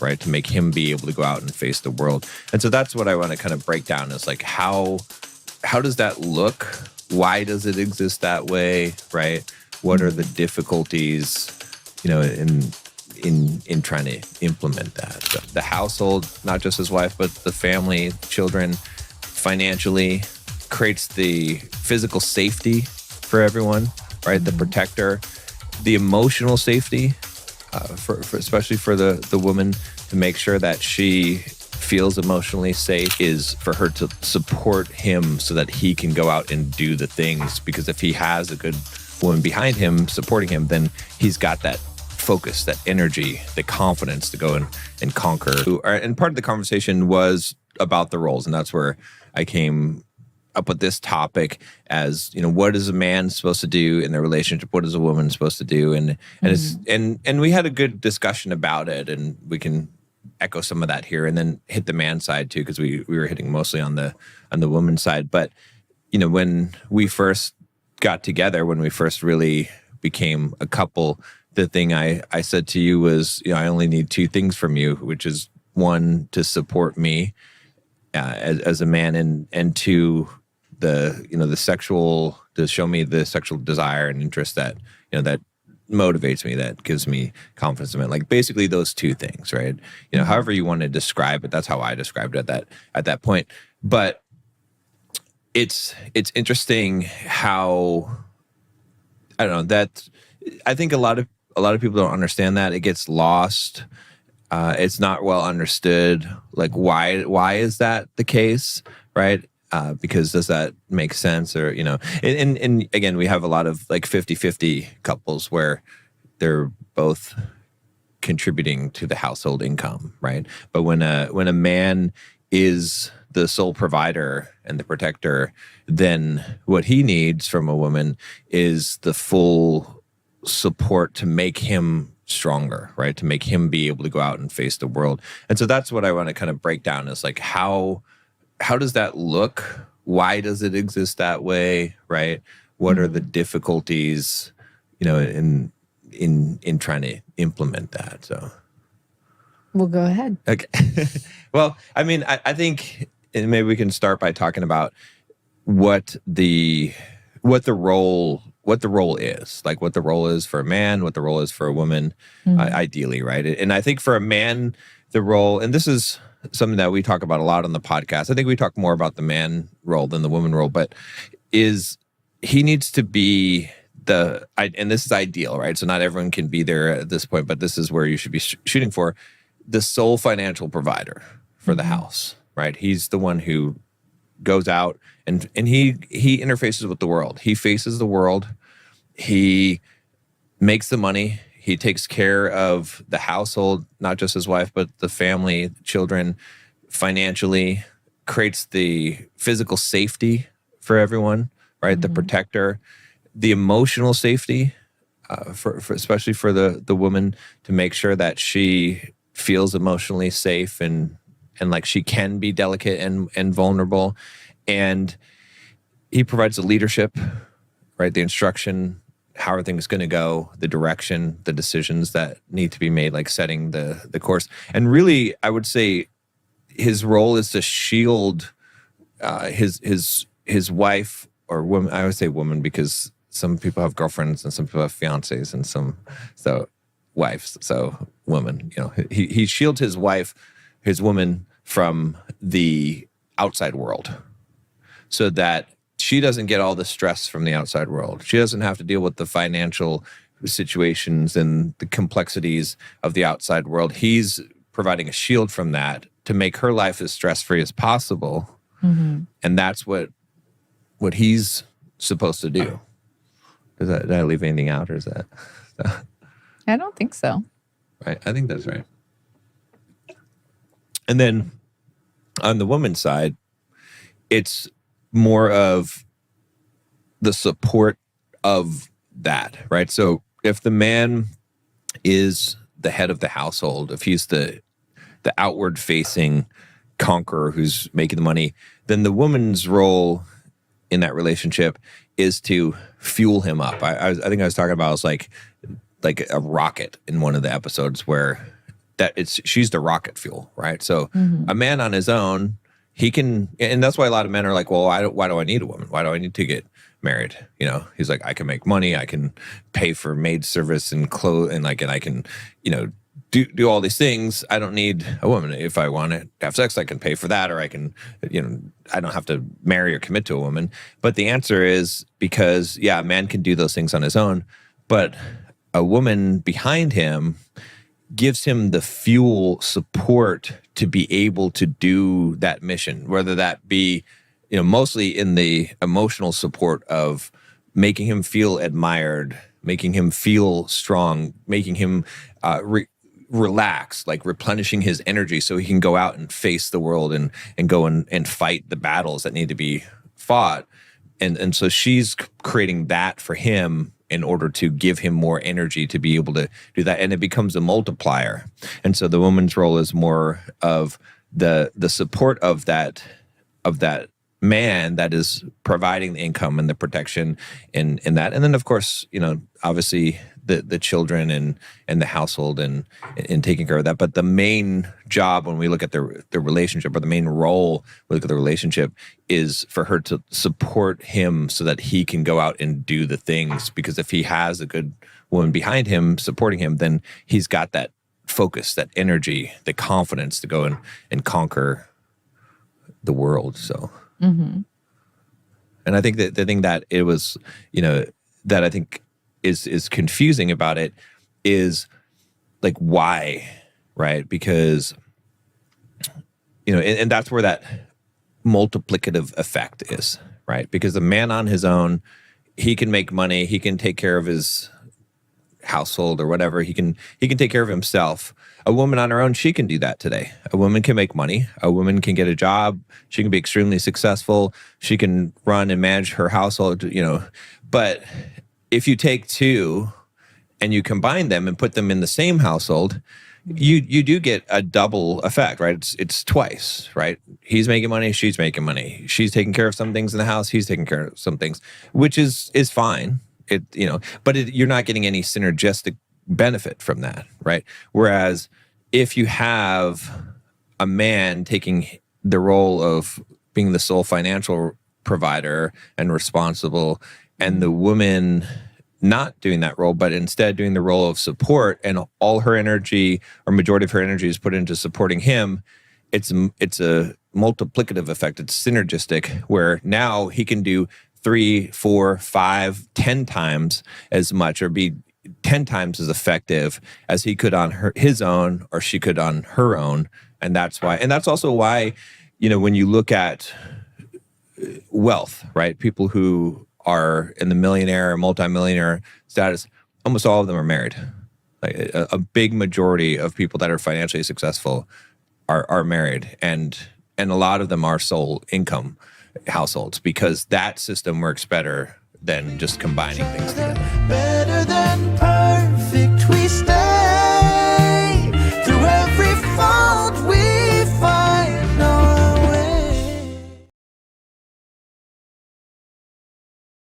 right? To make him be able to go out and face the world. And so that's what I want to kind of break down is like, how does that look? Why does it exist that way, right? What are the difficulties, in trying to implement that? So the household, not just his wife, but the family, children, financially, creates the physical safety for everyone, right? The protector, the emotional safety, for especially for the woman, to make sure that she feels emotionally safe, is for her to support him so that he can go out and do the things. Because if he has a good woman behind him supporting him, then he's got that focus, that energy, the confidence to go and conquer. And part of the conversation was about the roles, and that's where I came up with this topic as, what is a man supposed to do in their relationship? What is a woman supposed to do? And we had a good discussion about it, and we can echo some of that here and then hit the man side too, because we were hitting mostly on the woman's side. But, when we first got together, when we first really became a couple, the thing I said to you was, I only need two things from you, which is one, to support me as a man, and two, the sexual, to show me the sexual desire and interest that, that motivates me, that gives me confidence in it. Like basically those two things, right? However you want to describe it, that's how I described it at that point. But it's interesting how, I don't know, that I think a lot of people don't understand that. It gets lost. It's not well understood. Like why is that the case, right? Because does that make sense? Or, and again, we have a lot of like 50-50 couples where they're both contributing to the household income, right? But when a man is the sole provider and the protector, then what he needs from a woman is the full support to make him stronger, right? To make him be able to go out and face the world. And so that's what I want to kind of break down is like, how does that look? Why does it exist that way, right? What are the difficulties, in trying to implement that? So, well, go ahead. Okay. Well, I mean, I think maybe we can start by talking about what the role is, like what the role is for a man, what the role is for a woman, ideally, right? And I think for a man, the role, and this is something that we talk about a lot on the podcast. I think we talk more about the man role than the woman role, but he needs to be and this is ideal, right? So not everyone can be there at this point, but this is where you should be shooting for, the sole financial provider for the house, right? He's the one who goes out and he interfaces with the world. He faces the world. He makes the money. He takes care of the household, not just his wife, but the family, children, financially, creates the physical safety for everyone, right? The protector, the emotional safety, for especially for the woman, to make sure that she feels emotionally safe and like she can be delicate and vulnerable. And he provides the leadership, right? The instruction, how are things going to go, the direction, the decisions that need to be made, like setting the course. And really, I would say his role is to shield his wife or woman. I would say woman because some people have girlfriends and some people have fiancés and so wives. So woman, he shields his wife, his woman, from the outside world, so that she doesn't get all the stress from the outside world. She doesn't have to deal with the financial situations and the complexities of the outside world. He's providing a shield from that to make her life as stress-free as possible. And that's what he's supposed to do. Did I leave anything out, or is that? I don't think so. Right. I think that's right. And then on the woman's side, it's more of the support of that, right? So if the man is the head of the household, if he's the outward-facing conqueror who's making the money, then the woman's role in that relationship is to fuel him up. I think I was talking about, it's like a rocket in one of the episodes where she's the rocket fuel, right? So a man on his own, he can, and that's why a lot of men are like, well, why do I need a woman? Why do I need to get married? You know, he's like, I can make money, I can pay for maid service and clothes, and I can, you know, do all these things. I don't need a woman. If I want to have sex, I can pay for that, or I can, you know, I don't have to marry or commit to a woman. But the answer is because, yeah, a man can do those things on his own, but a woman behind him gives him the fuel support to be able to do that mission, whether that be, you know, mostly in the emotional support of making him feel admired, making him feel strong, making him relax, like replenishing his energy so he can go out and face the world and go and fight the battles that need to be fought. And so she's creating that for him in order to give him more energy to be able to do that. And it becomes a multiplier. And so the woman's role is more of the support of that man that is providing the income and the protection in that. And then, of course, you know, obviously the children and the household and taking care of that. But the main job when we look at the relationship, or the main role we look at the relationship, is for her to support him so that he can go out and do the things. Because if he has a good woman behind him supporting him, then he's got that focus, that energy, the confidence to go and conquer the world. So, and I think that the thing that it was, you know, that I think is confusing about it is like, why, right? Because, you know, and that's where that multiplicative effect is, right? Because the man on his own, he can make money, he can take care of his household or whatever, he can take care of himself. A woman on her own, she can do that today. A woman can make money. A woman can get a job. She can be extremely successful. She can run and manage her household, you know. But if you take two and you combine them and put them in the same household, you do get a double effect, right? It's twice, right? He's making money, she's making money. She's taking care of some things in the house, he's taking care of some things, which is fine. It, you know, but you're not getting any synergistic benefit from that, right? Whereas if you have a man taking the role of being the sole financial provider and responsible, and the woman not doing that role, but instead doing the role of support, and all her energy or majority of her energy is put into supporting him, it's a multiplicative effect. It's synergistic, where now he can do 3, 4, 5, 10 times as much, or be 10 times as effective as he could on his own, or she could on her own. And that's why, and that's also why, you know, when you look at wealth, right? People who are in the millionaire or multimillionaire status, almost all of them are married. Like a big majority of people that are financially successful are married, and a lot of them are sole income households, because that system works better than just combining things together.